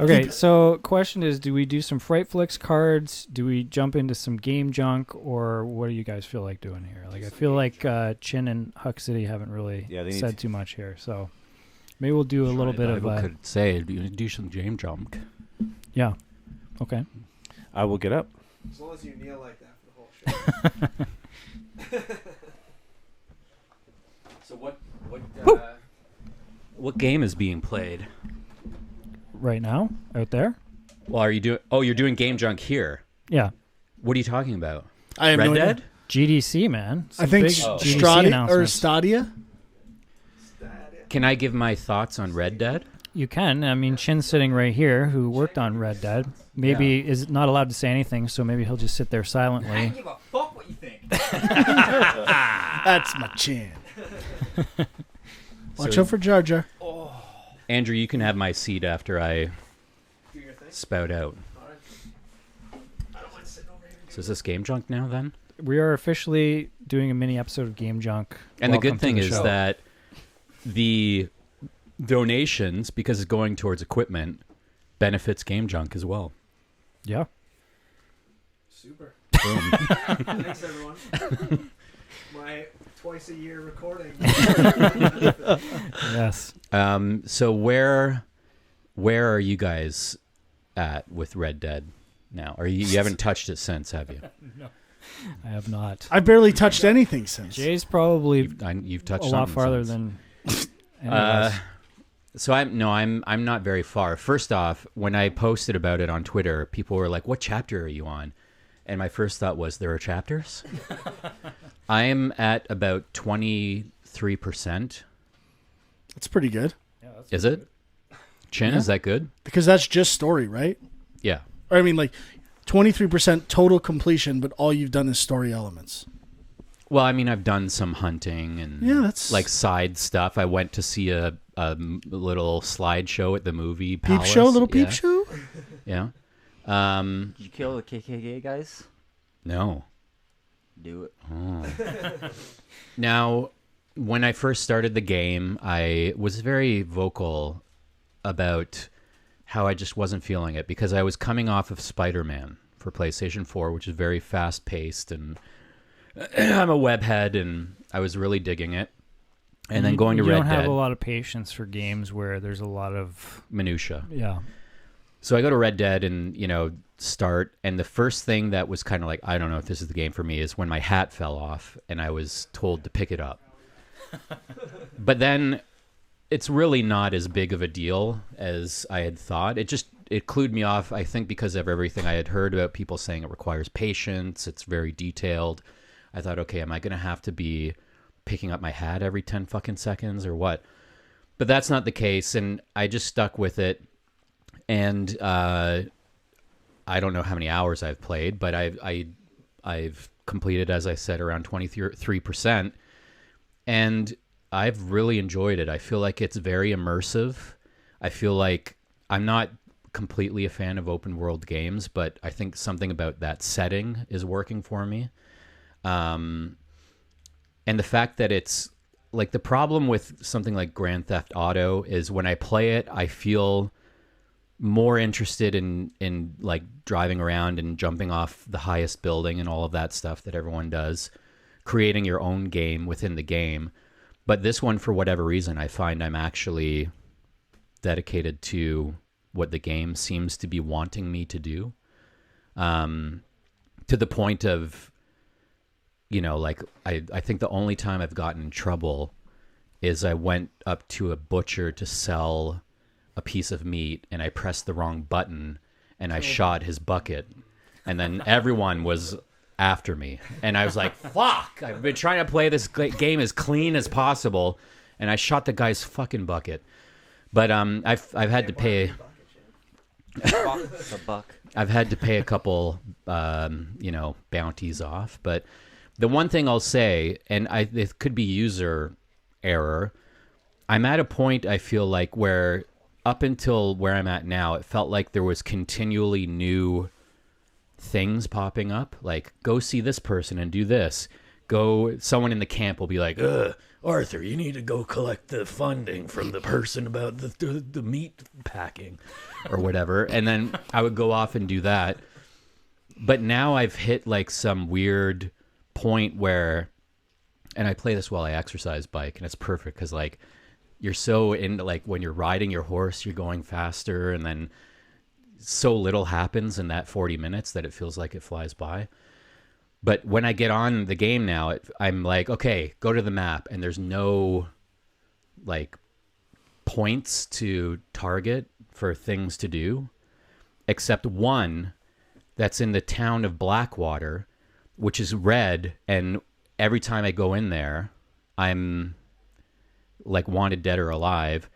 Okay, so question is, do we do some Frightflix cards? Do we jump into some game junk? Or what do you guys feel like doing here? Like, I feel like Chin and Huck City haven't really said too much here. So maybe we'll do a little bit of... could say, do some game junk. Yeah. Okay. I will get up. As long as you kneel like that for the whole show. So what game is being played right now out there? Well, are you doing? Oh, you're doing game junk here. Yeah. What are you talking about? I have Red Dead? GDC, man. I think Stadia or Stadia. Can I give my thoughts on Red Dead? You can. I mean, Chin's sitting right here, who worked on Red Dead. Maybe is not allowed to say anything, so maybe he'll just sit there silently. I don't give a fuck what you think. That's my Chin. Watch out for Jar Jar. Andrew, you can have my seat after I spout out. So is this game junk now then? We are officially doing a mini episode of Game Junk. And the good thing is that the donations, because it's going towards equipment, benefits Game Junk as well. Yeah. Super. Boom. Thanks, everyone. My twice-a-year recording. Yes. So where are you guys at with Red Dead now? Or you haven't touched it since, have you? No, I have not. I barely touched anything since. Jay's probably you've touched a lot farther since. than any of us. So I'm not very far. First off, when I posted about it on Twitter, people were like, "What chapter are you on?" And my first thought was, there are chapters? I am at about 23%. That's pretty good. Yeah, that's Is it? Chin, is that good? Because that's just story, right? Yeah. Or I mean, like 23% total completion, but all you've done is story elements. Well, I mean, I've done some hunting and that's like side stuff. I went to see a little slideshow at the movie peep Palace. show, peep show. Yeah. Did you kill the KKK guys? No. Do it. Oh. Now, when I first started the game, I was very vocal about how I just wasn't feeling it because I was coming off of Spider-Man for PlayStation 4, which is very fast-paced, and I'm a webhead, and I was really digging it. And then going to Red Dead. You don't have a lot of patience for games where there's a lot of... minutia. Yeah. So I go to Red Dead and, start, and the first thing that was kind of like, I don't know if this is the game for me, is when my hat fell off, and I was told to pick it up. But then it's really not as big of a deal as I had thought. It clued me off, I think, because of everything I had heard about people saying it requires patience, it's very detailed. I thought, okay, am I going to have to be picking up my hat every 10 fucking seconds or what? But that's not the case, and I just stuck with it. And I don't know how many hours I've played, but I've completed, as I said, around 23%. And I've really enjoyed it. I feel like it's very immersive. I feel like I'm not completely a fan of open world games, but I think something about that setting is working for me. And the fact that it's like the problem with something like Grand Theft Auto is when I play it, I feel more interested in like driving around and jumping off the highest building and all of that stuff that everyone does, creating your own game within the game. But this one, for whatever reason, I find I'm actually dedicated to what the game seems to be wanting me to do, to the point of, like I think the only time I've gotten in trouble is I went up to a butcher to sell a piece of meat and I pressed the wrong button and I shot his bucket, and then everyone was after me, and I was like, fuck, I've been trying to play this game as clean as possible, and I shot the guy's fucking bucket. But I've had to pay It's a buck. I've had to pay a couple bounties off. But the one thing I'll say, and it could be user error, I'm at a point, I feel like, where up until where I'm at now, it felt like there was continually new things popping up, like go see this person and do this, someone in the camp will be like, Arthur, you need to go collect the funding from the person about the meat packing or whatever. And then I would go off and do that. But now I've hit like some weird point where, and I play this while I exercise bike, and it's perfect because like you're so into, like when you're riding your horse, you're going faster, and then so little happens in that 40 minutes that it feels like it flies by. But when I get on the game now, I'm like, okay, go to the map, and there's no like points to target for things to do, except one that's in the town of Blackwater, which is red, and every time I go in there, I'm like wanted dead or alive,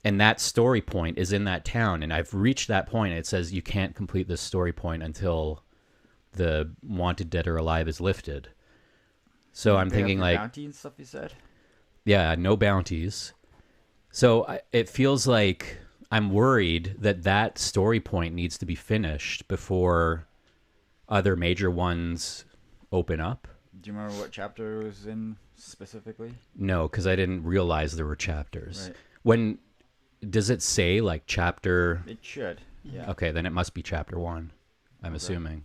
and that story point is in that town, and I've reached that point. It says you can't complete this story point until the wanted dead or alive is lifted. So I'm thinking like bounty and stuff you said? Yeah, no bounties. So it feels like I'm worried that story point needs to be finished before other major ones open up. Do you remember what chapter it was in specifically? No, because I didn't realize there were chapters. Right. When does it say like chapter? It should. Yeah. Okay, then it must be chapter 1. I'm assuming.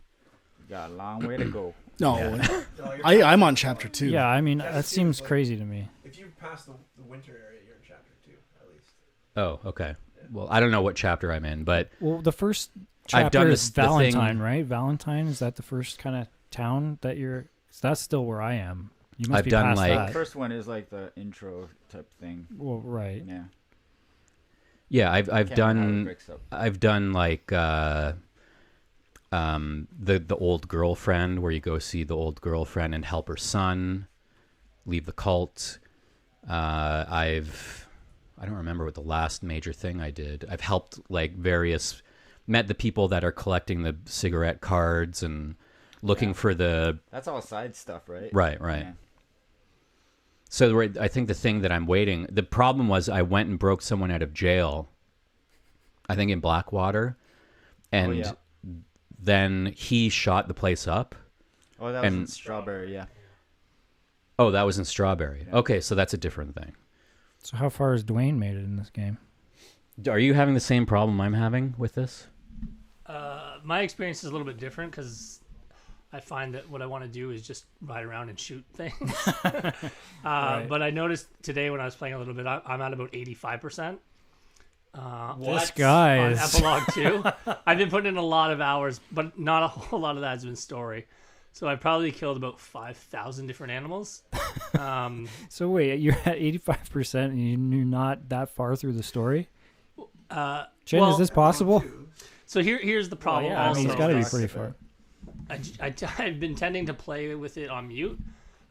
You got a long way to go. No, Yeah. I'm on chapter 2. Yeah, I mean, that seems crazy to me. If you pass the winter area, you're in chapter 2, at least. Oh, okay. Well, I don't know what chapter I'm in, but Well, the first I've done chapter this is the thing- Valentine, right? Valentine, is that the first kind of town that you're... 'cause that's still where I am. You must I've be done, past like- The that. first one is like the intro type thing. Well, right. Yeah. yeah, I've Can't remember how it done breaks up. I've done like the old girlfriend, where you go see the old girlfriend and help her son leave the cult. I don't remember what the last major thing I did. I've helped like met the people that are collecting the cigarette cards and looking for the That's all side stuff, right? right. Yeah. So I think the thing that I'm waiting, the problem was I went and broke someone out of jail, I think in Blackwater, and yeah. then he shot the place up. Oh, that was in Strawberry, yeah. Oh, that was in Strawberry. Yeah. Okay, so that's a different thing. So how far has Dwayne made it in this game? Are you having the same problem I'm having with this? My experience is a little bit different because I find that what I want to do is just ride around and shoot things. Right. But I noticed today when I was playing a little bit, I'm at about 85%. This guy On is... Epilogue 2. I've been putting in a lot of hours, but not a whole lot of that has been story. So I probably killed about 5,000 different animals. So wait, you're at 85% and you're not that far through the story? Jen, well, is this possible? So here's the problem. I mean, also. he's got to be pretty far. I've been tending to play with it on mute,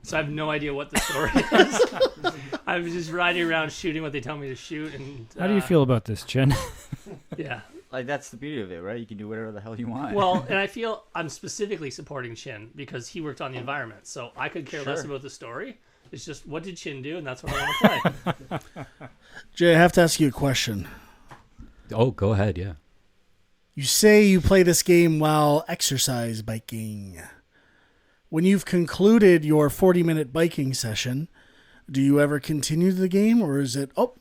so I have no idea what the story is. I'm just riding around shooting what they tell me to shoot. And How do you feel about this, Jen? Yeah. Like, that's the beauty of it, right? You can do whatever the hell you want. Well, and I feel I'm specifically supporting Chin because he worked on the environment, so I could care less Sure. about the story. It's just what did Chin do, and that's what I want to play. Jay, I have to ask you a question. Oh, go ahead, yeah. You say you play this game while exercise biking. When you've concluded your 40-minute biking session, do you ever continue the game, or is it, oh,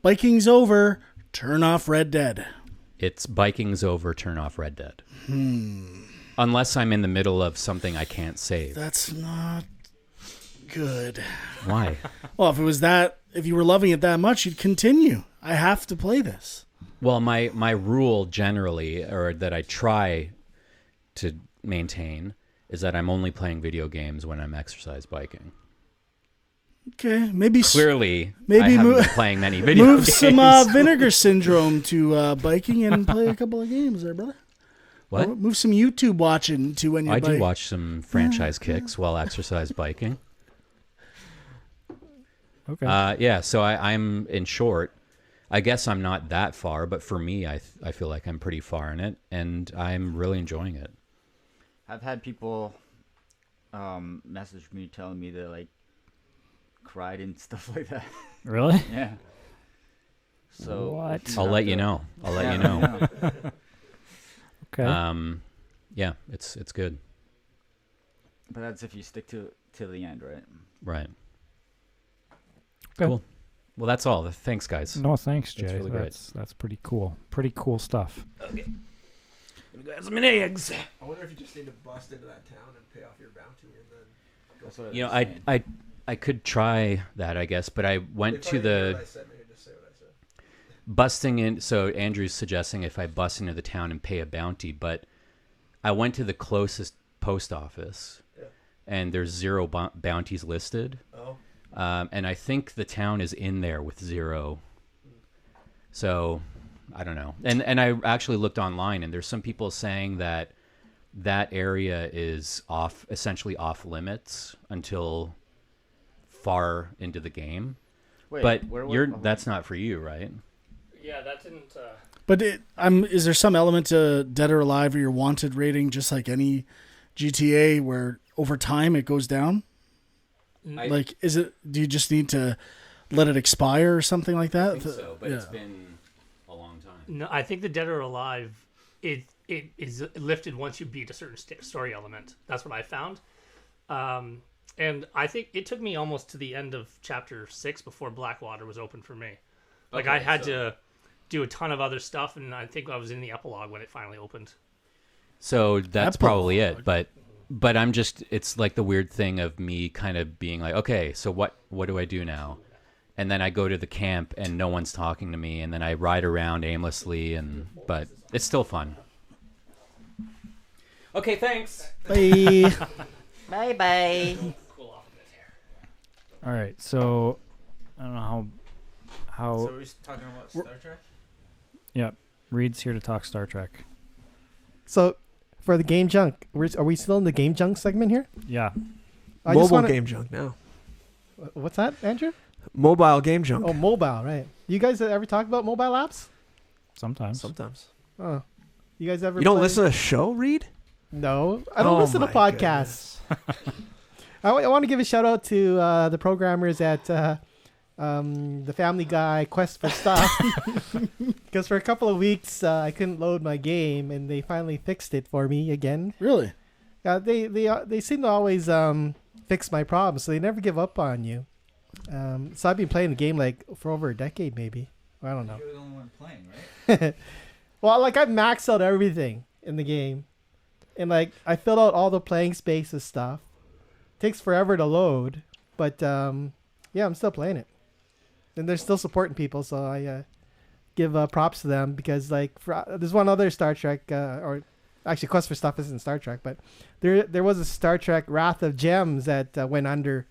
biking's over, turn off Red Dead? It's biking's over, turn off Red Dead. Unless I'm in the middle of something I can't save. That's not good. Why? Well, if you were loving it that much, you'd continue. I have to play this. Well, my rule generally, or that I try to maintain, is that I'm only playing video games when I'm exercise biking. Okay, maybe Clearly, maybe I haven't move- been playing many video move games. some Vinegar Syndrome to biking and play a couple of games there, brother. What? Or move some YouTube watching to when you're I biking. do watch some franchise kicks while exercise biking. Okay. Yeah, so I'm in short. I guess I'm not that far, but for me, I feel like I'm pretty far in it, and I'm really enjoying it. I've had people message me telling me they, like, cried and stuff like that. Really? Yeah. So What? you I'll have let to- you know. I'll let Yeah, you know. Okay. Yeah, it's good. But that's if you stick to the end, right? Right. Okay. Cool. Well, that's all. Thanks, guys. No, thanks, Jay. That's really great. That's pretty cool. Pretty cool stuff. Okay. Gonna go have some eggs. I wonder if you just need to bust into that town and pay off your bounty and then go. That's what You know, I could try that, I guess, but I went to the I said, maybe just say what I said. busting in. So Andrew's suggesting if I bust into the town and pay a bounty, but I went to the closest post office, and there's 0 bounties listed. Oh. And I think the town is in there with 0. So I don't know. And I actually looked online, and there's some people saying that area is essentially off limits until far into the game. Wait, but where that's not for you, right? Yeah, that didn't. But is there some element to Dead or Alive or your wanted rating, just like any GTA, where over time it goes down? Like, do you just need to let it expire or something like that? I think so, but it's been a long time. No, I think the Dead or Alive, it is lifted once you beat a certain story element. That's what I found. And I think it took me almost to the end of chapter 6 before Blackwater was open for me. Like, I had to do a ton of other stuff, and I think I was in the epilogue when it finally opened. So that's probably it, but I'm just, it's like the weird thing of me kind of being like, okay, so what do I do now? And then I go to the camp and no one's talking to me, and then I ride around aimlessly, but it's still fun. Okay, thanks. Bye. Bye. All right, so I don't know how. So we're talking about Star Trek? Yeah, Reed's here to talk Star Trek. So, for the game junk, are we still in the game junk segment here? Yeah. Mobile game junk now. What's that, Andrew? Mobile game junk. Oh, mobile, right. You guys ever talk about mobile apps? Sometimes. Oh. You guys ever You don't play- listen to a show, Reed? No. I don't listen to podcasts. I want to give a shout out to the programmers at the Family Guy Quest for Stuff. Because for a couple of weeks, I couldn't load my game, and they finally fixed it for me again. Really? They seem to always fix my problems, so they never give up on you. So I've been playing the game like for over a decade, maybe. I don't know. You're the only one playing, right? Well, like I've maxed out everything in the game, and like I filled out all the playing spaces stuff. Takes forever to load, but yeah, I'm still playing it, and they're still supporting people, so I give props to them, because like there's one other Star Trek, or actually Quest for Stuff isn't Star Trek, but there was a Star Trek Wrath of Gems that went under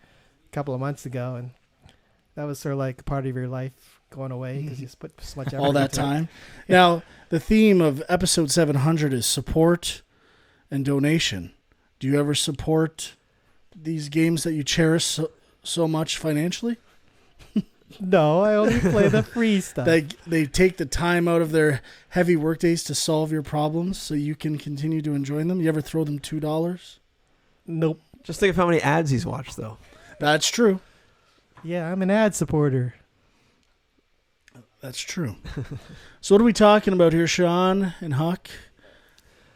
a couple of months ago, and that was sort of like part of your life going away because you put so much effort All that into it. time. Now, the theme of episode 700 is support and donation. Do you ever support these games that you cherish so much financially? No, I only play the free stuff. They take the time out of their heavy work days to solve your problems so you can continue to enjoy them. You ever throw them $2? Nope. Just think of how many ads he's watched, though. That's true. Yeah, I'm an ad supporter. That's true. So what are we talking about here, Sean and Huck?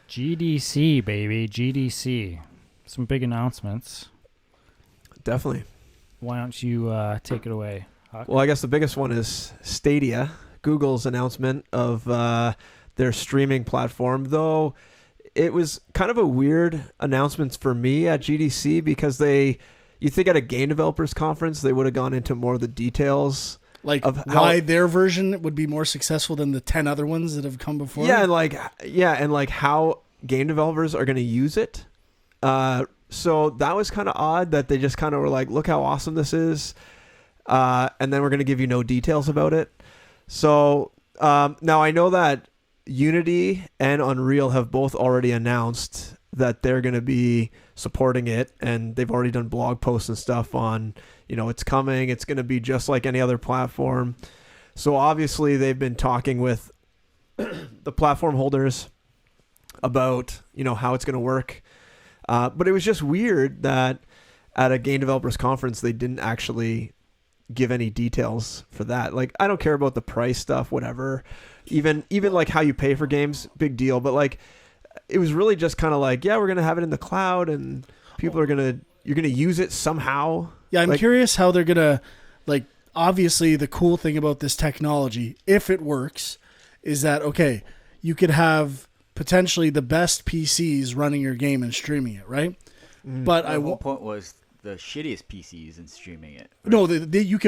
GDC, baby. GDC. Some big announcements. Definitely. Why don't you take it away, Huck? Well, I guess the biggest one is Stadia, Google's announcement of their streaming platform, though it was kind of a weird announcement for me at GDC, because you think at a game developers conference they would have gone into more of the details, like of why their version would be more successful than the 10 other ones that have come before. Yeah, and how game developers are going to use it. So that was kind of odd that they just kind of were like, look how awesome this is, and then we're going to give you no details about it. So now I know that Unity and Unreal have both already announced that they're going to be supporting it, and they've already done blog posts and stuff on, it's coming. It's going to be just like any other platform. So obviously they've been talking with the platform holders about, how it's going to work. But it was just weird that at a game developers conference, they didn't actually give any details for that. Like, I don't care about the price stuff, whatever. Even like how you pay for games, big deal. But like, it was really just kind of like, yeah, we're going to have it in the cloud. And People are you're gonna use it somehow. Yeah, I'm curious how they're gonna, like, obviously the cool thing about this technology, if it works, is that, okay, you could have potentially the best PCs running your game and streaming it, right? But the whole point was the shittiest PCs and streaming it. Right? No, you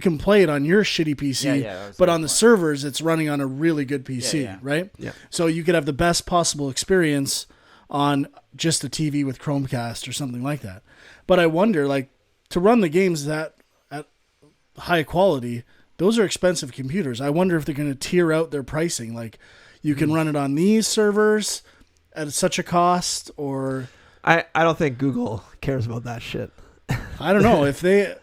can play it on your shitty PC, but on the servers, it's running on a really good PC, right? Yeah. So you could have the best possible experience on just a TV with Chromecast or something like that. But I wonder, like, to run the games at high quality, those are expensive computers. I wonder if they're going to tier out their pricing. Like, you can run it on these servers at such a cost, or... I don't think Google cares about that shit. I don't know if they...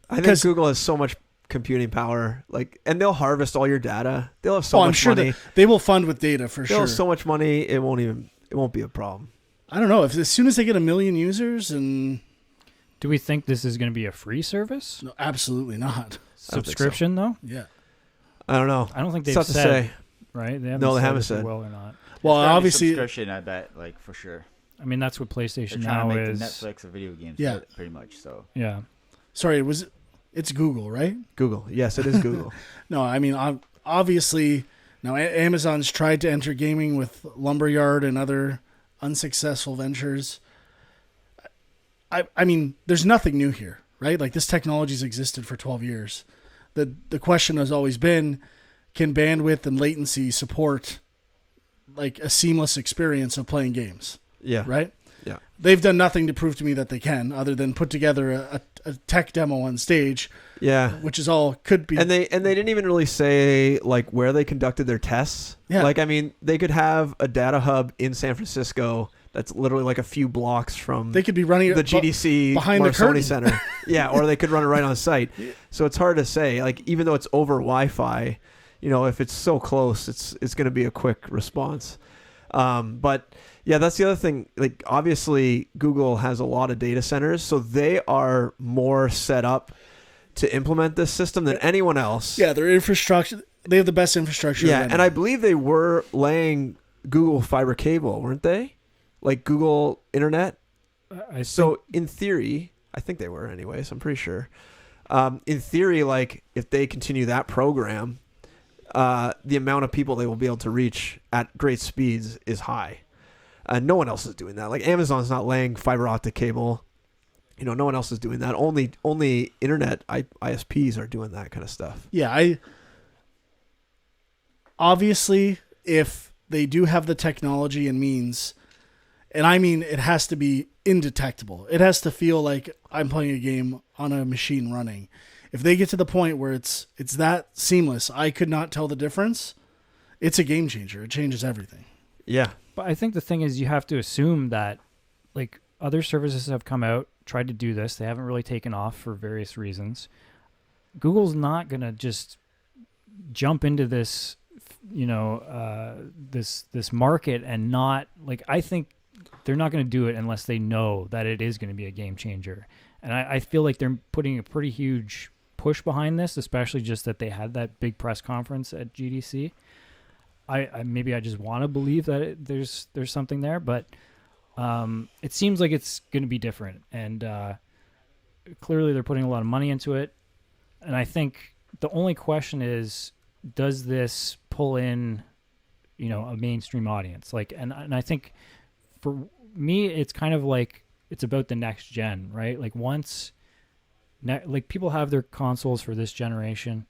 I think Google has so much computing power, like, and they'll harvest all your data. They'll have so much money. They will fund with data for sure. They'll have so much money, it won't be a problem. I don't know if as soon as they get 1 million users and... Do we think this is going to be a free service? No, absolutely not. Subscription though? Yeah. I don't know. I don't think they've said. To say. Right? They haven't said said. well or not. Well, obviously, subscription. I bet, like, for sure. I mean, that's what PlayStation They're trying now to make is. the Netflix of video games. Yeah. Pretty much. So. Yeah. Sorry, it's Google, right? Google. Yes, it is Google. No, I mean, obviously, now Amazon's tried to enter gaming with Lumberyard and other unsuccessful ventures. I mean, there's nothing new here, right? Like, this technology's existed for 12 years. The question has always been, can bandwidth and latency support, like, a seamless experience of playing games? Yeah. Right? Yeah. They've done nothing to prove to me that they can, other than put together a tech demo on stage. Yeah. Which is all could be. And they didn't even really say, like, where they conducted their tests. Yeah. Like, I mean, they could have a data hub in San Francisco that's literally like a few blocks from they could be running the GDC behind the curtain. Sony Center. Yeah, or they could run it right on site. So it's hard to say. Like, even though it's over Wi-Fi, you know, if it's so close, it's going to be a quick response. But yeah, that's the other thing. Like, obviously, Google has a lot of data centers, so they are more set up to implement this system than anyone else. Yeah, their infrastructure. They have the best infrastructure. Yeah, and I believe they were laying Google fiber cable, weren't they? Like Google Internet. So in theory, I think they were anyways. I'm pretty sure. In theory, like, if they continue that program, the amount of people they will be able to reach at great speeds is high. No one else is doing that. Like, Amazon's not laying fiber optic cable. You know, no one else is doing that. Only internet ISPs are doing that kind of stuff. Yeah, obviously, if they do have the technology and means, and I mean, it has to be indetectable. It has to feel like I'm playing a game on a machine running. If they get to the point where it's that seamless, I could not tell the difference, it's a game changer. It changes everything. Yeah. But I think the thing is, you have to assume that, like, other services have come out, tried to do this. They haven't really taken off for various reasons. Google's not going to just jump into this, you know, this market and not, like, I think they're not going to do it unless they know that it is going to be a game changer. And I feel like they're putting a pretty huge push behind this, especially just that they had that big press conference at GDC. I maybe I just want to believe that there's something there, but it seems like it's going to be different. And clearly they're putting a lot of money into it. And I think the only question is, does this pull in, you know, a mainstream audience? Like, and I think for me, it's kind of like, it's about the next gen, right? Like, like, people have their consoles for this generation.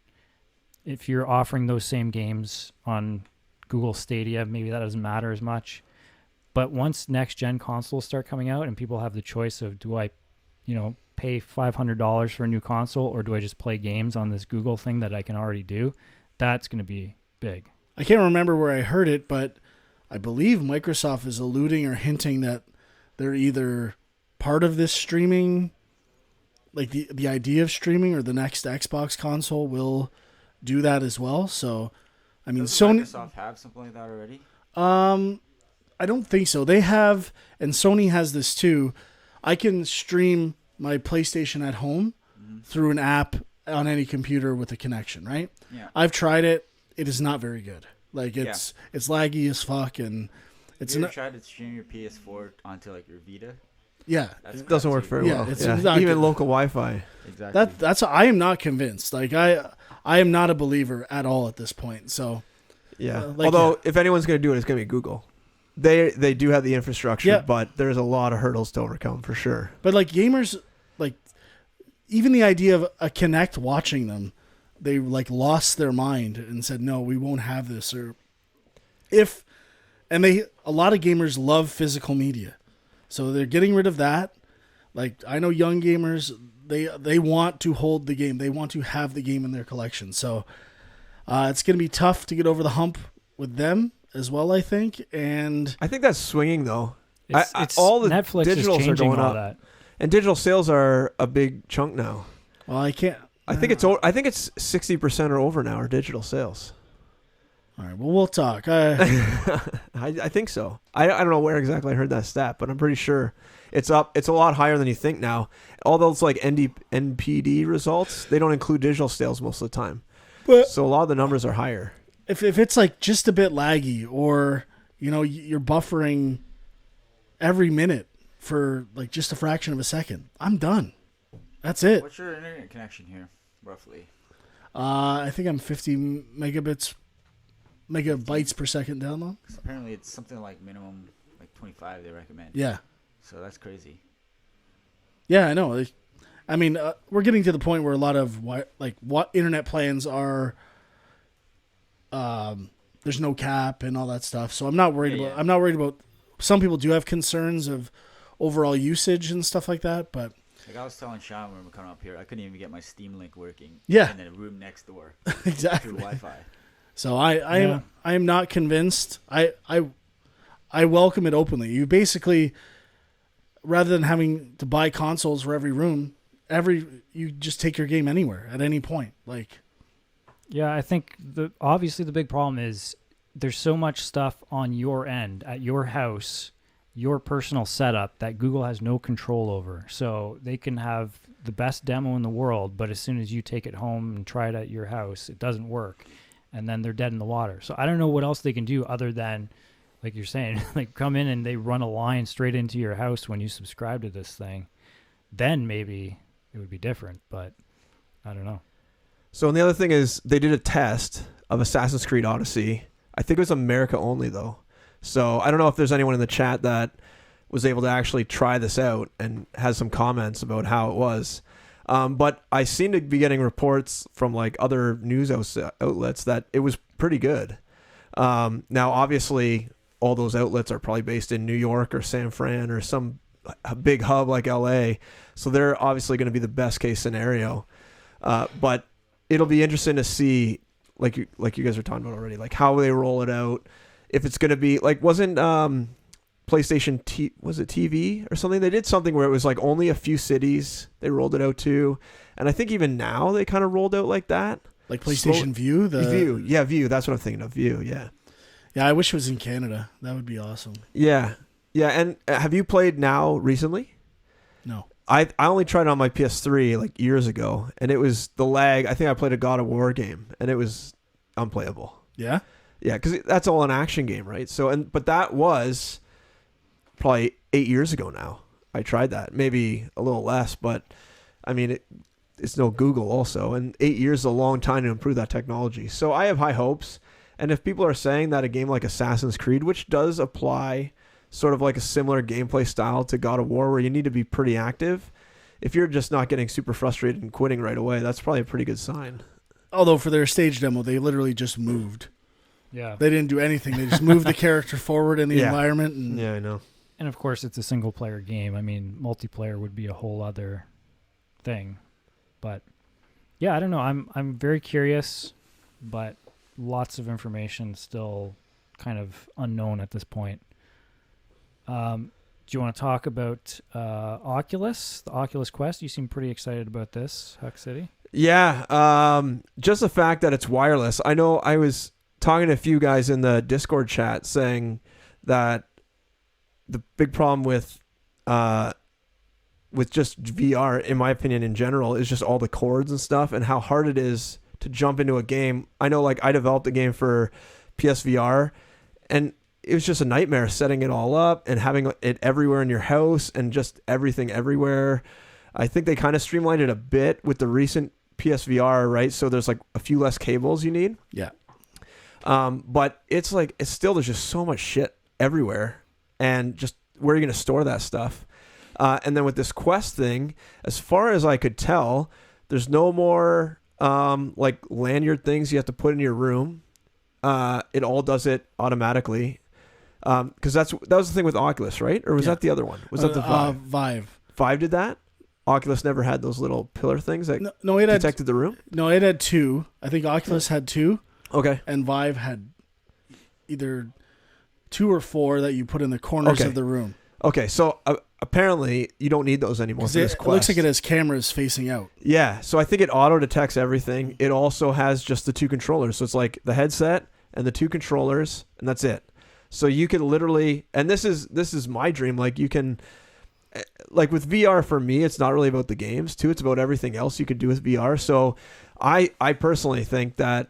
If you're offering those same games on Google Stadia, maybe that doesn't matter as much. But once next gen consoles start coming out and people have the choice of, do I, you know, pay $500 for a new console, or do I just play games on this Google thing that I can already do? That's going to be big. I can't remember where I heard it, but I believe Microsoft is alluding or hinting that they're either part of this streaming, like the idea of streaming, or the next Xbox console will do that as well. So, I mean, Doesn't Microsoft have something like that already? I don't think so. They have, and Sony has this too. I can stream my PlayStation at home through an app on any computer with a connection, right? Yeah. I've tried it. It is not very good. Like, it's laggy as fuck, and it's Have you ever tried to stream your PS4 onto, like, your Vita? Yeah, it doesn't work very well. It's yeah. not Even good. local Wi-Fi. Exactly. That's I am not convinced. Like I am not a believer at all at this point. So Yeah. Like, Although if anyone's going to do it, it's going to be Google. They do have the infrastructure, Yeah. but there's a lot of hurdles to overcome for sure. But like gamers, like even the idea of a Kinect watching them, they like lost their mind and said, "No, we won't have this." Or a lot of gamers love physical media, so they're getting rid of that. Like I know young gamers, they want to hold the game, they want to have the game in their collection. So it's going to be tough to get over the hump with them as well, I think. And I think that's swinging though. It's all the Netflix is digitals changing are going all up, that. and digital sales are a big chunk now. well, I can't. I think it's 60% or over now are digital sales. All right. Well, we'll talk. I think so. I don't know where exactly I heard that stat, but I'm pretty sure it's up. It's a lot higher than you think now. All those like NPD results, they don't include digital sales most of the time. But So a lot of the numbers are higher. if it's like just a bit laggy, or you're buffering every minute for like just a fraction of a second, I'm done. That's it. What's your internet connection here, roughly? I think I'm 50 megabytes per second download. 'Cause apparently it's something like minimum like 25 they recommend. Yeah. So that's crazy. Yeah, I know. I mean, we're getting to the point where a lot of what internet plans are. There's no cap and all that stuff, so I'm not worried about. Yeah. I'm not worried about. Some people do have concerns of overall usage and stuff like that, but Like I was telling Sean when we were coming up here, I couldn't even get my Steam Link working. Yeah. In the room next door. exactly. Through Wi-Fi. So I am not convinced. I welcome it openly. You basically, rather than having to buy consoles for every room, you just take your game anywhere at any point. Like, Yeah, I think obviously the big problem is there's so much stuff on your end at your house, your personal setup, that Google has no control over. So they can have the best demo in the world, but as soon as you take it home and try it at your house, it doesn't work. And then they're dead in the water. So I don't know what else they can do other than, like you're saying, like come in and they run a line straight into your house when you subscribe to this thing. Then maybe it would be different, but I don't know. So, and the other thing is they did a test of Assassin's Creed Odyssey. I think it was America only, though. So I don't know if there's anyone in the chat that was able to actually try this out and has some comments about how it was. But I seem to be getting reports from like other news outlets that it was pretty good. Now, obviously, all those outlets are probably based in New York or San Fran or some big hub like LA. So they're obviously going to be the best case scenario. But it'll be interesting to see, like you guys were talking about already, like how they roll it out. If it's going to be like, wasn't PlayStation was it TV or something? They did something where it was like only a few cities they rolled it out to, and I think even now they kind of rolled out like that. Like PlayStation View? View. Yeah, View. That's what I'm thinking of. View, yeah. Yeah, I wish it was in Canada. That would be awesome. Yeah. Yeah, and have you played now recently? No. I only tried it on my PS3 like years ago, and it was the lag. I think I played a God of War game, and it was unplayable. Yeah? Yeah, because that's all an action game, right? So, but that was probably 8 years ago now. I tried that, maybe a little less, but I mean, it's no Google also, and 8 years is a long time to improve that technology. So I have high hopes, and if people are saying that a game like Assassin's Creed, which does apply sort of like a similar gameplay style to God of War, where you need to be pretty active, if you're just not getting super frustrated and quitting right away, that's probably a pretty good sign. Although for their stage demo, they literally just moved. Yeah. They didn't do anything. They just moved the character forward in the Yeah. environment. And Yeah, I know. And of course, it's a single player game. I mean, multiplayer would be a whole other thing. But yeah, I don't know. I'm very curious, but lots of information still kind of unknown at this point. Do you want to talk about Oculus, the Oculus Quest? You seem pretty excited about this, Huck City. Yeah, just the fact that it's wireless. I know I was talking to a few guys in the Discord chat saying that the big problem with just VR, in my opinion, in general, is just all the cords and stuff and how hard it is to jump into a game. I know, like, I developed a game for PSVR, and it was just a nightmare setting it all up and having it everywhere in your house and just everything everywhere. I think they kind of streamlined it a bit with the recent PSVR, right? So there's like a few less cables you need. Yeah. But it's still, there's just so much shit everywhere, and just where are you going to store that stuff? And then with this Quest thing, as far as I could tell, there's no more like lanyard things you have to put in your room. It all does it automatically. Because that was the thing with Oculus, right? Or was that the other one? Was that the Vive? Vive. Vive did that? Oculus never had those little pillar things that no, it detected the room? No, it had 2. I think Oculus had 2. Okay. And Vive had either 2 or 4 that you put in the corners of the room. Okay, so apparently you don't need those anymore for this Quest. It looks like it has cameras facing out. Yeah, so I think it auto-detects everything. It also has just the 2 controllers. So it's like the headset and the 2 controllers, and that's it. So you can literally, and this is my dream, like you can, like with VR for me, it's not really about the games too, it's about everything else you could do with VR. So I personally think that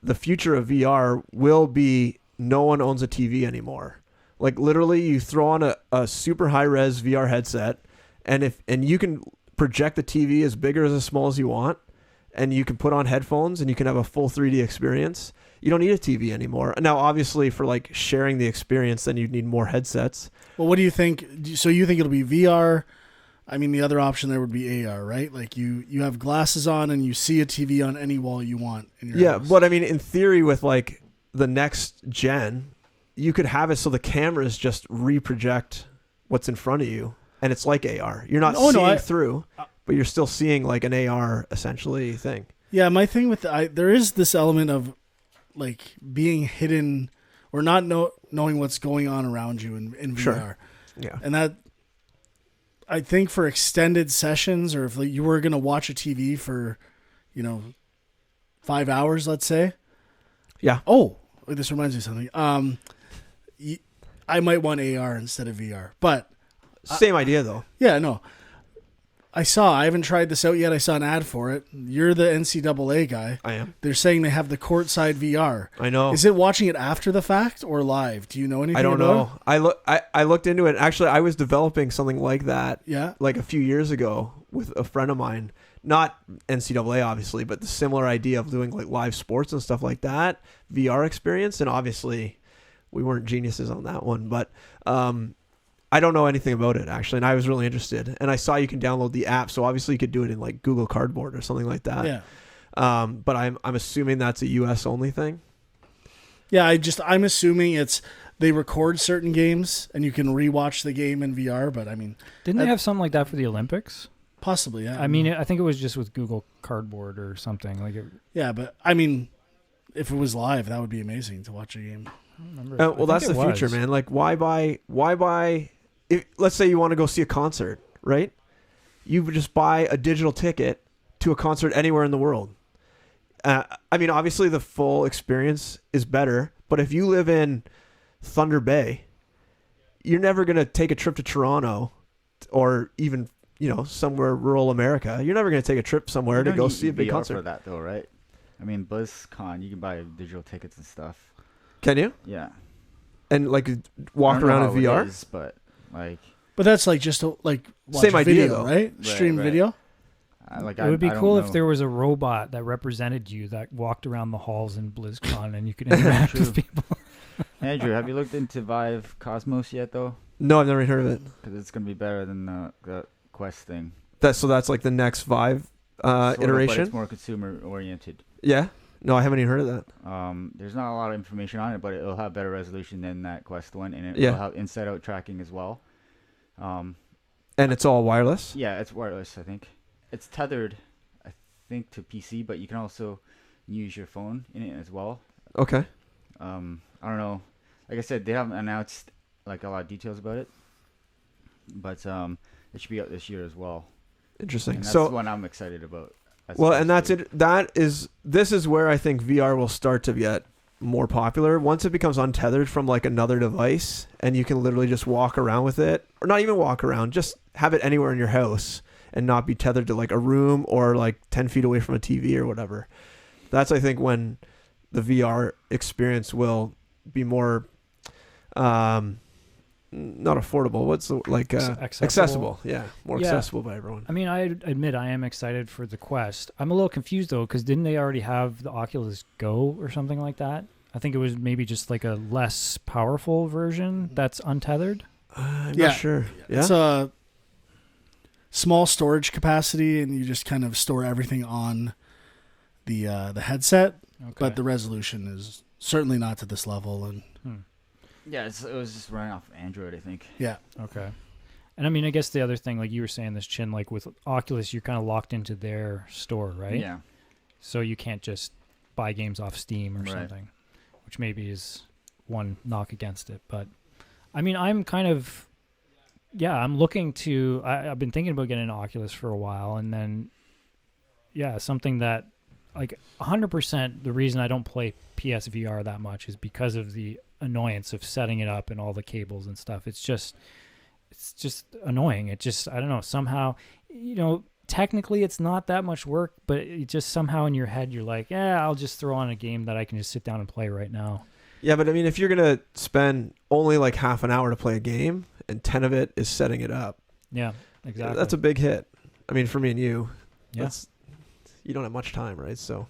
the future of VR will be no one owns a TV anymore. Like literally you throw on a super high res VR headset and you can project the TV as big or as small as you want, and you can put on headphones and you can have a full 3D experience. You don't need a TV anymore. Now, obviously, for like sharing the experience, then you'd need more headsets. Well, what do you think? So you think it'll be VR? I mean, the other option there would be AR, right? Like you have glasses on and you see a TV on any wall you want in your house. But I mean, in theory, with like the next gen, you could have it so the cameras just reproject what's in front of you, and it's like AR. You're not seeing through, but you're still seeing like an AR essentially thing. Yeah, my thing with there is this element of like being hidden or not knowing what's going on around you in VR. Sure. Yeah. And that, I think for extended sessions, or if like you were going to watch a TV for, 5 hours, let's say. Yeah. Oh, this reminds me of something. I might want AR instead of VR, but same idea though. Yeah, no. I haven't tried this out yet. I saw an ad for it. You're the NCAA guy. I am. They're saying they have the courtside VR. I know. Is it watching it after the fact or live? Do you know anything? I don't about know. I looked into it. Actually, I was developing something like that. Yeah. Like a few years ago with a friend of mine. Not NCAA, obviously, but the similar idea of doing like live sports and stuff like that. VR experience. And obviously, we weren't geniuses on that one. But I don't know anything about it, actually, and I was really interested. And I saw you can download the app, so obviously you could do it in like Google Cardboard or something like that. Yeah. But I'm assuming that's a US only thing. Yeah, I'm assuming they record certain games and you can rewatch the game in VR. But I mean, didn't they have something like that for the Olympics? Possibly, yeah. I mean, I think it was just with Google Cardboard or something like it. Yeah, but I mean, if it was live, that would be amazing to watch a game. Well, that's the future, man. Like, why buy? Let's say you want to go see a concert, right? You would just buy a digital ticket to a concert anywhere in the world. I mean, obviously the full experience is better, but if you live in Thunder Bay, you're never going to take a trip to Toronto or even, somewhere rural America. You're never going to take a trip somewhere to go see a big VR concert. For that though, right? I mean, BlizzCon, you can buy digital tickets and stuff. Can you? Yeah. And like walk around in VR? But that's like just watch same idea, video, though. right? Stream video. It would be cool if there was a robot that represented you that walked around the halls in BlizzCon and you could interact with people. Andrew, have you looked into Vive Cosmos yet, though? No, I've never heard of it. Because it's going to be better than the Quest thing. That's like the next Vive iteration? But it's more consumer-oriented. Yeah? No, I haven't even heard of that. There's not a lot of information on it, but it'll have better resolution than that Quest one, and it will have inside-out tracking as well. And it's all wireless? Yeah, it's wireless, I think. It's tethered, I think, to PC, but you can also use your phone in it as well. Okay. I don't know. Like I said, they haven't announced like a lot of details about it, but it should be out this year as well. Interesting. And that's the one I'm excited about. Well, and that's it. This is where I think VR will start to get more popular once it becomes untethered from like another device, and you can literally just walk around with it, or not even walk around, just have it anywhere in your house and not be tethered to like a room or like 10 feet away from a TV or whatever. That's, I think, when the VR experience will be more not affordable. What's the, like accessible? Yeah, more accessible by everyone. I mean, I admit I am excited for the Quest. I'm a little confused though, because didn't they already have the Oculus Go or something like that? I think it was maybe just like a less powerful version that's untethered. I'm not sure. Yeah, it's a small storage capacity, and you just kind of store everything on the headset. Okay. But the resolution is certainly not to this level, and. Yeah, it was just running off Android, I think. Yeah. Okay. And I mean, I guess the other thing, like you were saying, this Chin, like with Oculus, you're kind of locked into their store, right? Yeah. So you can't just buy games off Steam or something, which maybe is one knock against it. But I mean, I'm kind of, I'm looking to, I've been thinking about getting an Oculus for a while, and then, something that, like 100% the reason I don't play PSVR that much is because of the annoyance of setting it up and all the cables and stuff. It's just annoying. It just, I don't know, somehow, technically it's not that much work, but it just somehow in your head you're like, I'll just throw on a game that I can just sit down and play right now. Yeah, but I mean, if you're going to spend only like half an hour to play a game and 10 of it is setting it up. Yeah, exactly. That's a big hit. I mean, for me and you, you don't have much time, right? So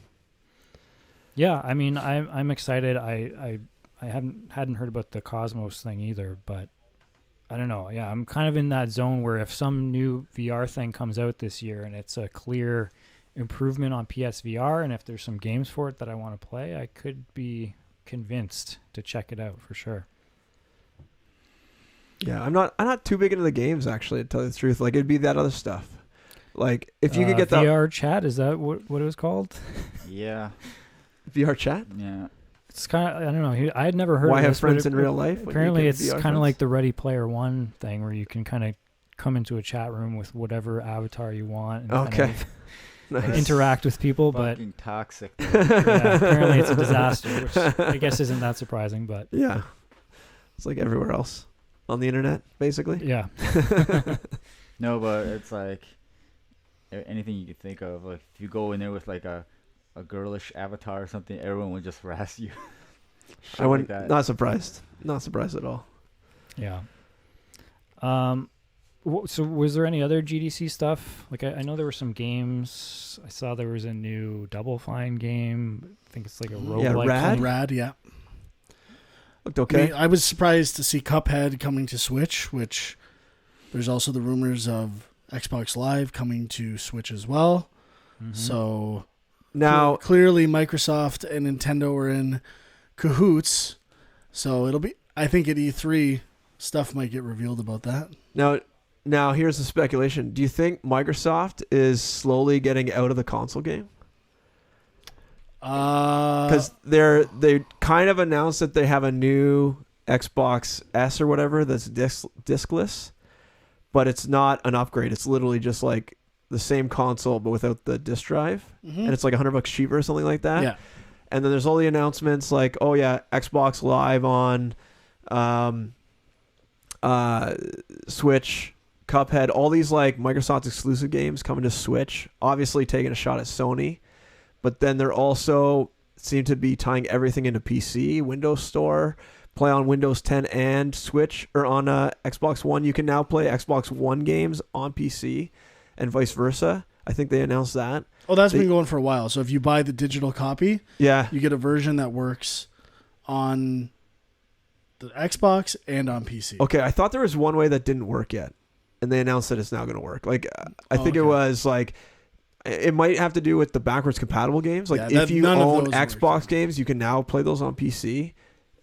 yeah, I mean, I'm excited. I hadn't heard about the Cosmos thing either, but I don't know. Yeah, I'm kind of in that zone where if some new VR thing comes out this year and it's a clear improvement on PSVR, and if there's some games for it that I want to play, I could be convinced to check it out for sure. Yeah, I'm not too big into the games actually, to tell you the truth. Like it'd be that other stuff. Like if you could get that VR chat, is that what it was called? Yeah. VR chat? Yeah. It's kind of, I don't know. I had never heard Why of have this, friends in real life? Apparently it's kind of like the Ready Player One thing where you can kind of come into a chat room with whatever avatar you want and kind of nice. interact with people. Fucking toxic. Apparently it's a disaster, which I guess isn't that surprising, but yeah. It's like everywhere else on the internet, basically. Yeah. No, but it's like anything you could think of. Like if you go in there with like a girlish avatar or something, everyone would just harass you. I wouldn't. Like not surprised. Not surprised at all. Yeah. So was there any other GDC stuff? Like I know there were some games. I saw there was a new Double Fine game. I think it's like a roguelike. Rad. Yeah. Looked okay. I was surprised to see Cuphead coming to Switch, which there's also the rumors of Xbox Live coming to Switch as well. Mm-hmm. So now clearly Microsoft and Nintendo are in cahoots. So it'll be, I think at E3 stuff might get revealed about that. Now here's the speculation. Do you think Microsoft is slowly getting out of the console game? Because they kind of announced that they have a new Xbox S or whatever that's discless, but it's not an upgrade. It's literally just like the same console but without the disc drive, and it's like $100 cheaper or something like that. Yeah. And then there's all the announcements like, oh yeah, Xbox Live on Switch, Cuphead, all these like Microsoft exclusive games coming to Switch. Obviously taking a shot at Sony. But then they're also seem to be tying everything into PC, Windows Store, play on Windows 10 and Switch, or on Xbox One. You can now play Xbox One games on PC and vice versa. I think they announced that. Oh, that's been going for a while. So if you buy the digital copy, you get a version that works on the Xbox and on PC. Okay, I thought there was one way that didn't work yet, and they announced that it's now going to work. Like I think it was like... It might have to do with the backwards compatible games. Like if you own Xbox games, you can now play those on PC.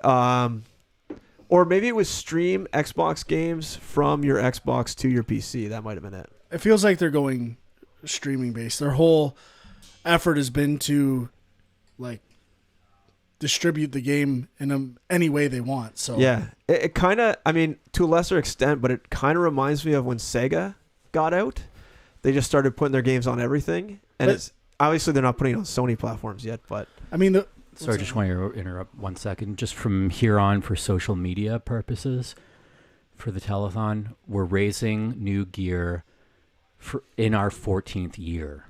Or maybe it was stream Xbox games from your Xbox to your PC. That might have been it. It feels like they're going streaming based. Their whole effort has been to like distribute the game in any way they want. So yeah, it kind of, I mean, to a lesser extent, but it kind of reminds me of when Sega got out. They just started putting their games on everything, and it's obviously they're not putting it on Sony platforms yet. But I mean, sorry, just want to interrupt 1 second. Just from here on, for social media purposes, for the telethon, we're raising new gear in our 14th year.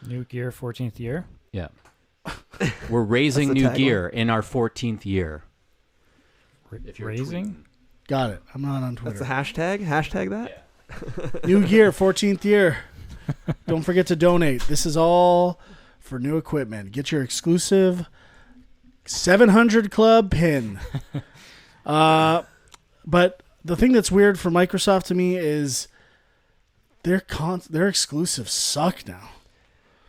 New gear, 14th year. Yeah, we're raising new gear in our 14th year. If you're Raising? tweeting. Got it. I'm not on Twitter. That's the hashtag. Hashtag that. New year, 14th year. Don't forget to donate. This is all for new equipment. Get your exclusive 700 Club pin. But the thing that's weird for Microsoft to me is their exclusives suck now.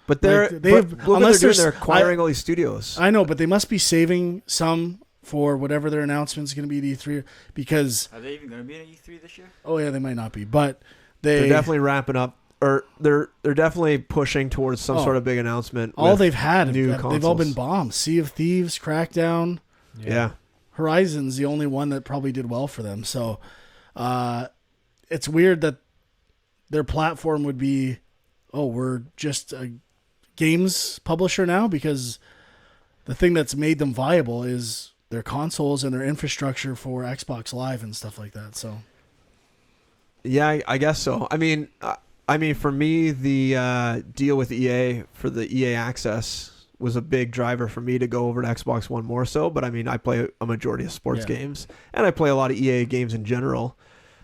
But they're unless they're acquiring all these studios. I know, but they must be saving some for whatever their announcement is going to be at E3, because Are they even going to be at E3 this year? oh yeah, they might not be, but They're definitely ramping up, or they're definitely pushing towards some sort of big announcement. All with they've had, new they've all consoles. been bombs. Sea of Thieves, Crackdown, Yeah. Horizon's the only one that probably did well for them. So it's weird that their platform would be, oh, we're just a games publisher now, because the thing that's made them viable is their consoles and their infrastructure for Xbox Live and stuff like that. So Yeah, I guess so. I mean, for me, the deal with EA for the EA Access was a big driver for me to go over to Xbox One more so. But I mean, I play a majority of sports games, and I play a lot of EA games in general.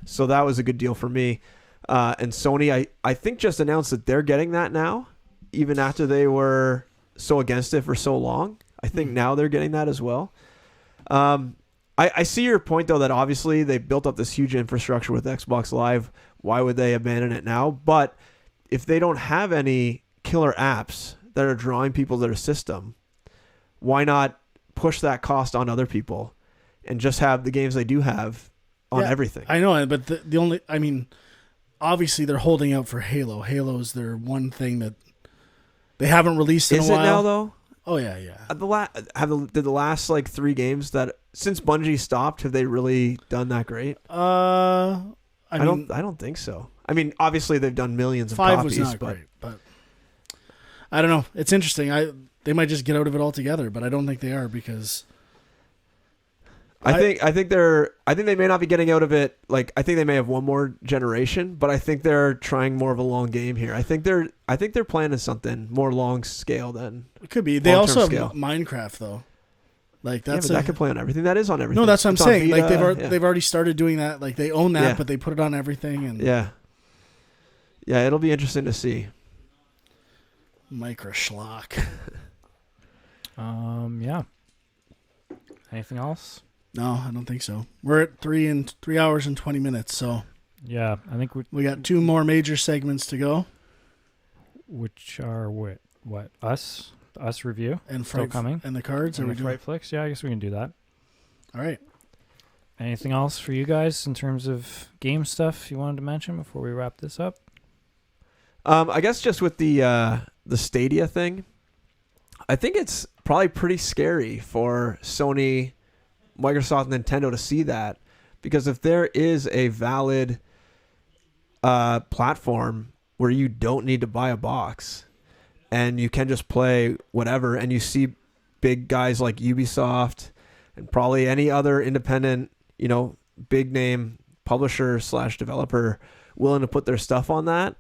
So that was a good deal for me. And Sony, I think, just announced that they're getting that now, even after they were so against it for so long. I think now they're getting that as well. I see your point, though, that obviously they built up this huge infrastructure with Xbox Live. Why would they abandon it now? But if they don't have any killer apps that are drawing people to their system, why not push that cost on other people and just have the games they do have on everything? I know, but the only, I mean, obviously they're holding out for Halo. Halo's their one thing that they haven't released in a while. Is it now, though? Oh, yeah. Did the last, 3 games that, since Bungie stopped, have they really done that great? I don't think so. I mean, obviously they've done millions of 5 copies, was not great, but I don't know. It's interesting. They might just get out of it altogether, but I don't think they are, because I think they may not be getting out of it. I think they may have one more generation, but I think they're trying more of a long game here. I think they're planning something more long scale than it could be. They also have scale. Minecraft, though. That's that could play on everything. That is on everything. No, that's what I'm saying. Vita, they've already started doing that. They own that, but they put it on everything. And yeah, it'll be interesting to see. Micro schlock. Yeah. Anything else? No, I don't think so. We're at 3 hours and 20 minutes, so yeah, I think we got 2 more major segments to go. Which are what us review and still coming, and the cards. And are we the doing Fright Flicks? Yeah, I guess we can do that. All right. Anything else for you guys in terms of game stuff you wanted to mention before we wrap this up? I guess just with the Stadia thing, I think it's probably pretty scary for Sony, Microsoft, and Nintendo to see that, because if there is a valid platform where you don't need to buy a box and you can just play whatever, and you see big guys like Ubisoft and probably any other independent, big name publisher / developer willing to put their stuff on that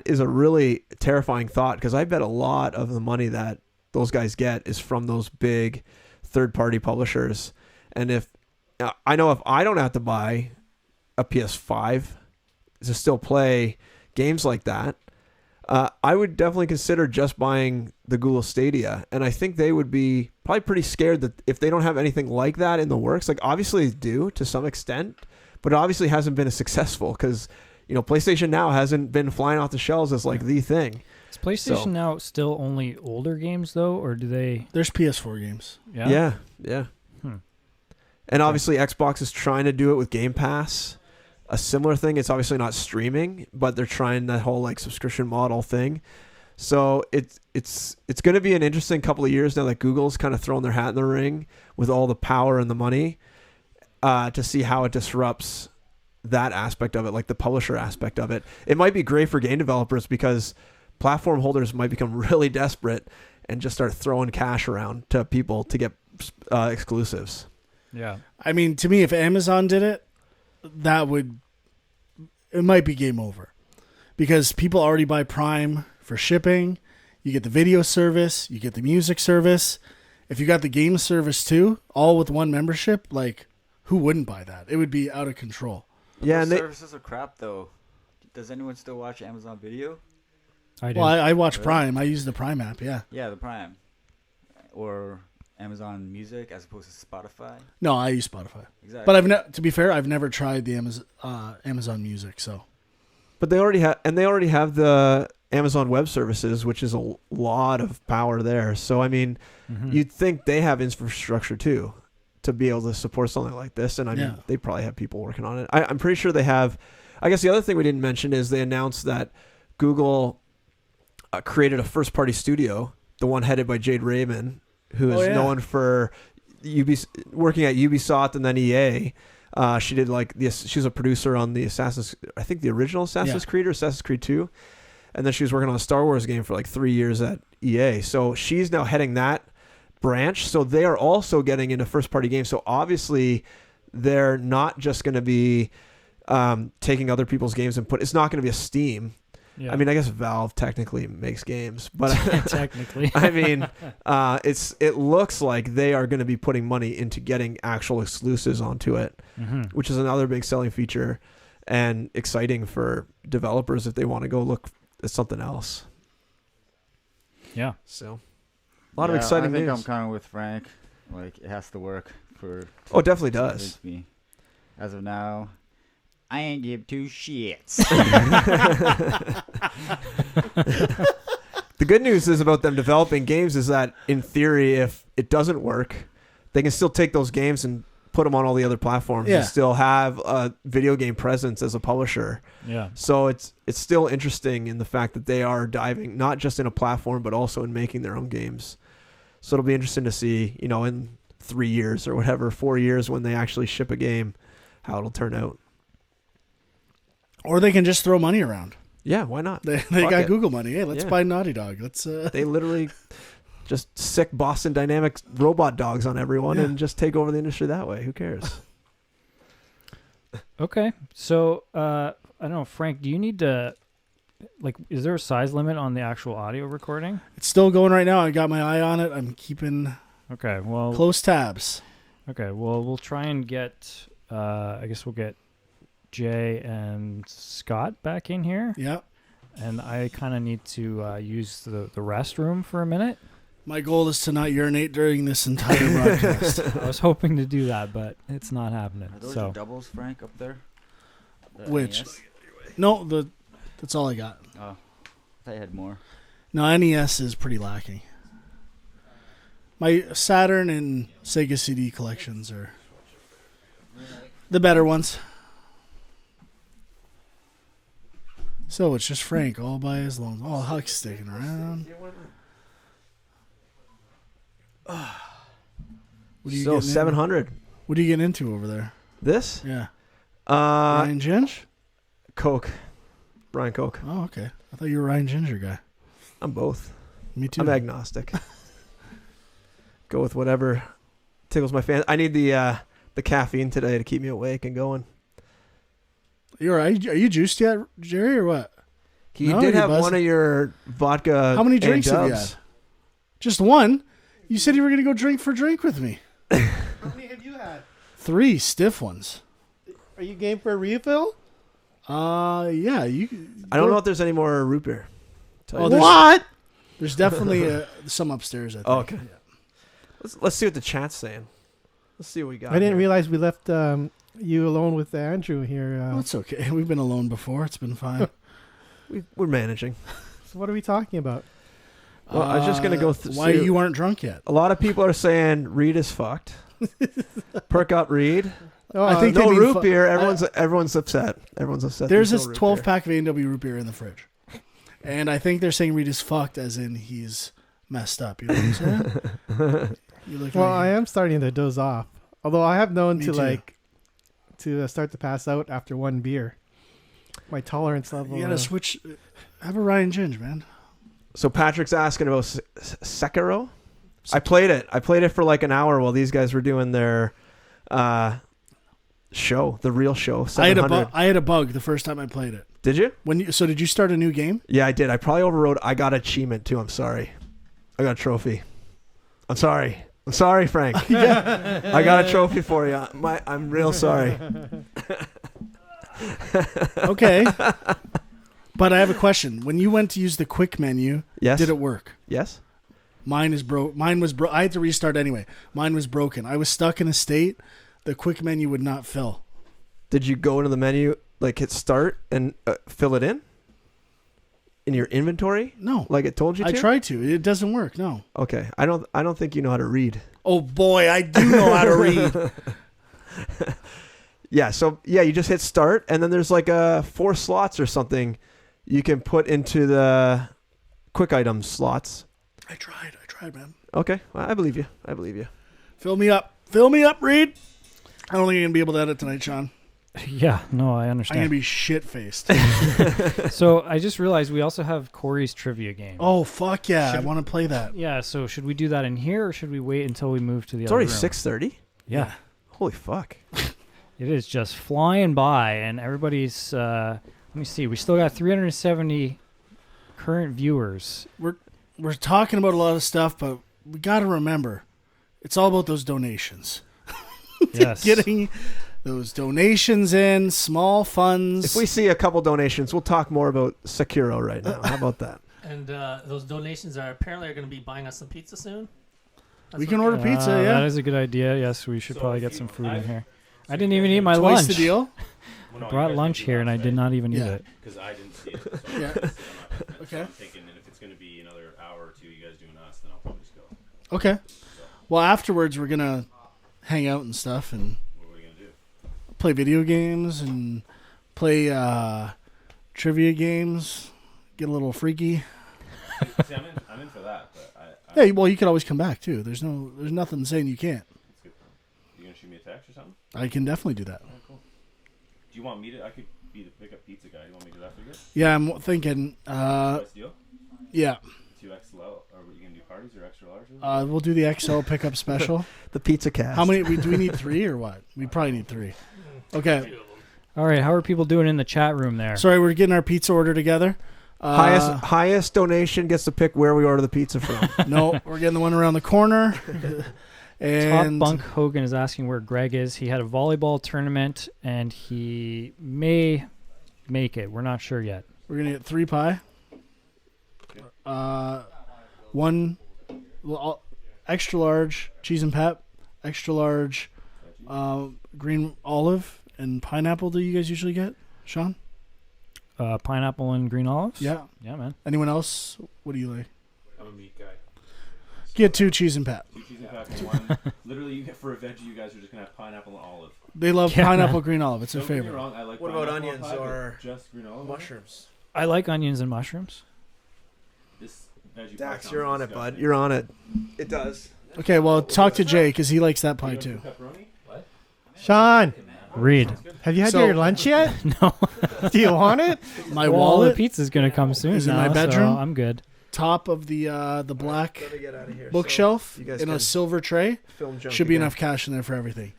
is a really terrifying thought, because I bet a lot of the money that those guys get is from those big third-party publishers. And if I don't have to buy a PS5 to still play games like that, I would definitely consider just buying the Google Stadia. And I think they would be probably pretty scared that if they don't have anything like that in the works, obviously they do to some extent, but it obviously hasn't been as successful, because PlayStation Now hasn't been flying off the shelves as the thing. Is PlayStation Now still only older games though, or do they? There's PS4 games. Yeah. And obviously Xbox is trying to do it with Game Pass. A similar thing. It's obviously not streaming, but they're trying that whole subscription model thing. So it's going to be an interesting couple of years now that Google's kind of thrown their hat in the ring with all the power and the money to see how it disrupts that aspect of it, the publisher aspect of it. It might be great for game developers, because platform holders might become really desperate and just start throwing cash around to people to get exclusives. Yeah. I mean, to me, if Amazon did it, it might be game over, because people already buy Prime for shipping. You get the video service, you get the music service. If you got the game service too, all with one membership, Who wouldn't buy that? It would be out of control. Yeah, and services are crap though. Does anyone still watch Amazon Video? I do. Well, I watch Prime. I use the Prime app. Yeah. Yeah, the Prime, or Amazon Music as opposed to Spotify. No, I use Spotify. Exactly. But to be fair, I've never tried the Amazon Music. So. But they already have the Amazon Web Services, which is a lot of power there. So I mean, you'd think they have infrastructure too to be able to support something like this. And I mean, they probably have people working on it. I'm pretty sure they have. I guess the other thing we didn't mention is they announced that Google created a first-party studio, the one headed by Jade Raymond, who is known for working at Ubisoft and then EA. She did she's a producer on the original Assassin's Creed or Assassin's Creed 2. And then she was working on a Star Wars game for like 3 years at EA. So she's now heading that branch. So they are also getting into first-party games. So obviously they're not just going to be taking other people's games and it's not going to be a Steam. Yeah. I mean, I guess Valve technically makes games, but technically, I mean, it looks like they are going to be putting money into getting actual exclusives onto it, which is another big selling feature and exciting for developers if they want to go look at something else. Yeah. So a lot of exciting news. I think I'm kind of with Frank. Like, it has to work for. Oh, it definitely does. Me. As of now, I ain't give two shits. The good news is about them developing games is that, in theory, if it doesn't work, they can still take those games and put them on all the other platforms and still have a video game presence as a publisher. Yeah. So it's still interesting in the fact that they are diving not just in a platform but also in making their own games. So it'll be interesting to see, in 3 years or whatever, 4 years when they actually ship a game, how it'll turn out. Or they can just throw money around. Yeah, why not? They got Google money. Hey, let's buy Naughty Dog. They literally just sick Boston Dynamics robot dogs on everyone and just take over the industry that way. Who cares? Okay. So, I don't know, Frank, do you need to, is there a size limit on the actual audio recording? It's still going right now. I got my eye on it. I'm keeping close tabs. Okay, well, we'll try and get, I guess we'll get Jay and Scott back in here. Yeah. And I kind of need to use the restroom for a minite. My goal is to not urinate during this entire broadcast. I was hoping to do that, but it's not happening. Are those your doubles, Frank, up there? Which? NES? No, that's all I got. Oh, I thought you had more. No, NES is pretty lacking. My Saturn and Sega CD collections are the better ones. So it's just Frank all by his lonesome. Oh, Huck's sticking around. What are you so 700. What are you getting into over there? This? Yeah. Ryan Ginge? Coke. Brian Coke. Oh, okay. I thought you were a Ryan Ginger guy. I'm both. Me too. I'm agnostic. Go with whatever tickles my fan. I need the caffeine today to keep me awake and going. Are you juiced yet, Jerry, or what? You did have one of your vodka. How many drinks have you had? Just one? You said you were going to go drink for drink with me. How many have you had? 3 stiff ones. Are you game for a refill? Yeah. I don't know if there's any more root beer. What? There's definitely some upstairs, I think. Oh, okay. Yeah. Let's see what the chat's saying. Let's see what we got. I didn't realize we left you alone with Andrew here. It's okay. We've been alone before. It's been fine. We're managing. So what are we talking about? Well, I was just going to go why you aren't drunk yet. A lot of people are saying Reed is fucked. Perk up Reed. I think no root beer. Everyone's upset. Everyone's upset. There's this 12-pack of A&W root beer in the fridge. And I think they're saying Reed is fucked as in he's messed up. You know what I'm saying? I am starting to doze off. Although I have known to start to pass out after one beer. My tolerance level. You gotta switch. Have a Ryan Ginge, man. So Patrick's asking about Sekiro. I played it for like an hour while these guys were doing their show, the real show. I had a bug the first time I played it. Did you? Did you start a new game? Yeah, I did. I probably overrode. I got an achievement too. I'm sorry. I got a trophy. I'm sorry. I'm sorry, Frank. I got a trophy for you. I'm real sorry. Okay. But I have a question. When you went to use the quick menu, Yes. did it work? Yes. Mine was broke. I had to restart anyway. Mine was broken. I was stuck in a state. The quick menu would not fill. Did you go into the menu, like hit start and fill it in your inventory? No. Like it told you to? I tried to. It doesn't work. No. Okay. I don't think you know how to read. Oh boy, I do know how to read. Yeah. So yeah, you just hit start, and then there's like 4 slots or something you can put into the quick items slots. I tried, man. Okay. Well, I believe you. Fill me up, Reed. I don't think you're gonna be able to edit tonight, Sean. Yeah, no, I I'm understand. gonna be shit faced. So I just realized we also have Corey's trivia game. Oh fuck yeah! I want to play that. Yeah, so should we do that in here, or should we wait until we move to the It's other already room? 6:30. Yeah, Holy fuck. it is just flying by, and everybody's. Let me see. We still got 370 current viewers. We're talking about a lot of stuff, but we got to remember, it's all about those donations. Yes, Getting those donations in, small funds. If we see a couple donations, we'll talk more about Sekiro right now. How about that? And those donations are apparently going to be buying us some pizza soon. We can order pizza, yeah. That is a good idea. Yes, we should probably get some food in here. I didn't even eat my Twice lunch. the deal. I brought lunch here, and I did not even eat Yeah. it. Because I didn't see it. So Yeah. okay. I'm thinking that if it's going to be another hour or two, you guys doing us, then I'll probably just go. Okay. Well, afterwards we're gonna hang out and stuff and What are we going to do? play video games and play trivia games. Get a little freaky. See, I'm in for that, but Hey, well, you could always come back too. There's nothing saying you can't. it's good. You going to shoot me a text or something? I can definitely do that. Oh, cool. Do you want me to? I could be the pickup pizza guy. You want me to do that for you? Yeah, I'm thinking. Nice deal. Yeah, 2XL. Are you going to do parties or extra large? we'll do the XL pickup special. The pizza cast. How many? Do we need 3 or what? We probably need 3. Okay. All right, how are people doing in the chat room there? Sorry, we're getting our pizza order together. Highest donation gets to pick where we order the pizza from. No, we're getting the one around the corner. And Top Bunk Hogan is asking where Greg is. He had a volleyball tournament, and he may make it. We're not sure yet. we're gonna get 3 pie. 1 extra large cheese and pep, extra large green olive and pineapple. Do you guys usually get, Sean? Pineapple and green olives? Yeah. Yeah, man. Anyone else? What do you like? I'm a meat guy. Get 2 cheese and pep. 2 cheese and pep and 1. Literally, you get for a veggie, you guys are just going to have pineapple and olive. They love Yeah, pineapple man. green olive. It's their Don't get me favorite. wrong, I like What about pineapple on onions pie, but or just green olive? mushrooms? I like onions and mushrooms. This veggie Dax, pie you're on sounds it, bud. disgusting. You're on it. It does. Okay, well, talk to Jay because he likes that pie You too. want pepperoni? Sean, Reed. have you had So- your lunch yet? No. Do you want it? My Well, wallet, the pizza's going to come soon is in now, my bedroom. so I'm good. top of the black Let me get out of here. bookshelf So you guys in a can silver tray. film junk Should be again. enough cash in there for everything.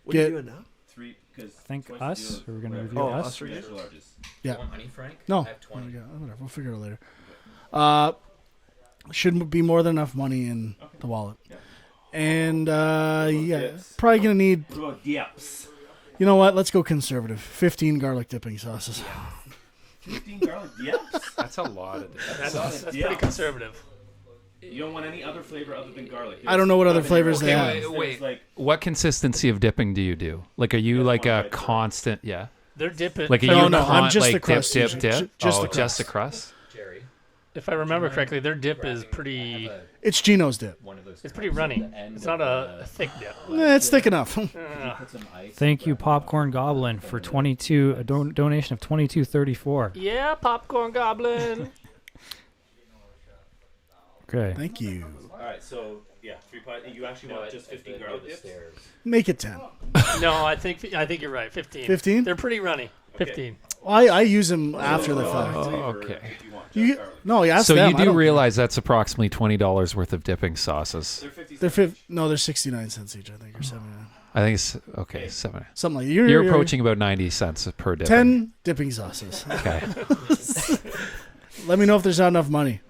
What are you Get- doing now? 3, because... Think us? Or we're going to review Oh, us? us. 3 extra larges. Yeah. Honey, Frank? No. I have 20. Yeah, whatever. We'll figure it out later. Should be more than enough money in the wallet. Yeah. And yeah, dips? probably gonna need. What about dips? You know what? Let's go conservative. 15 garlic dipping sauces. 15 garlic dips? That's a lot of this. That's pretty conservative. You don't want any other flavor other than garlic. I don't know what other flavors they Okay, have. wait. Like, What consistency of dipping do you do? Like, are you Just like one a bite through. constant? Yeah. They're dipping. Like, are No, you no, I'm just the like crust dip, usually. dip, dip? Just Oh, the just the crust. crust. Jerry. If I remember correctly, their dip is pretty. It's Gino's dip. One of those. It's pretty runny. It's not a thick dip. It's thick enough. Put some ice. Thank you, Popcorn Goblin, for 22 a donation of $22.34. Yeah, popcorn goblin. Okay. Thank you. all right, so, yeah, 3 pie. You actually want just 15 garlic dips? Make it 10. No, I think you're right. 15. 15? They're pretty runny. 15. I use them after the fact. Okay. If you want just You, garlic. no, you ask So them. you I do don't- realize that's approximately $20 worth of dipping sauces. They're 50 they're cents. no, they're 69 cents each. I think or 79. I think it's okay. 7. Something like You're approaching about 90 cents per dipping. 10 dipping sauces. Okay. Let me know if there's not enough money.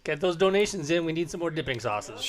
Get those donations in. We need some more dipping sauces.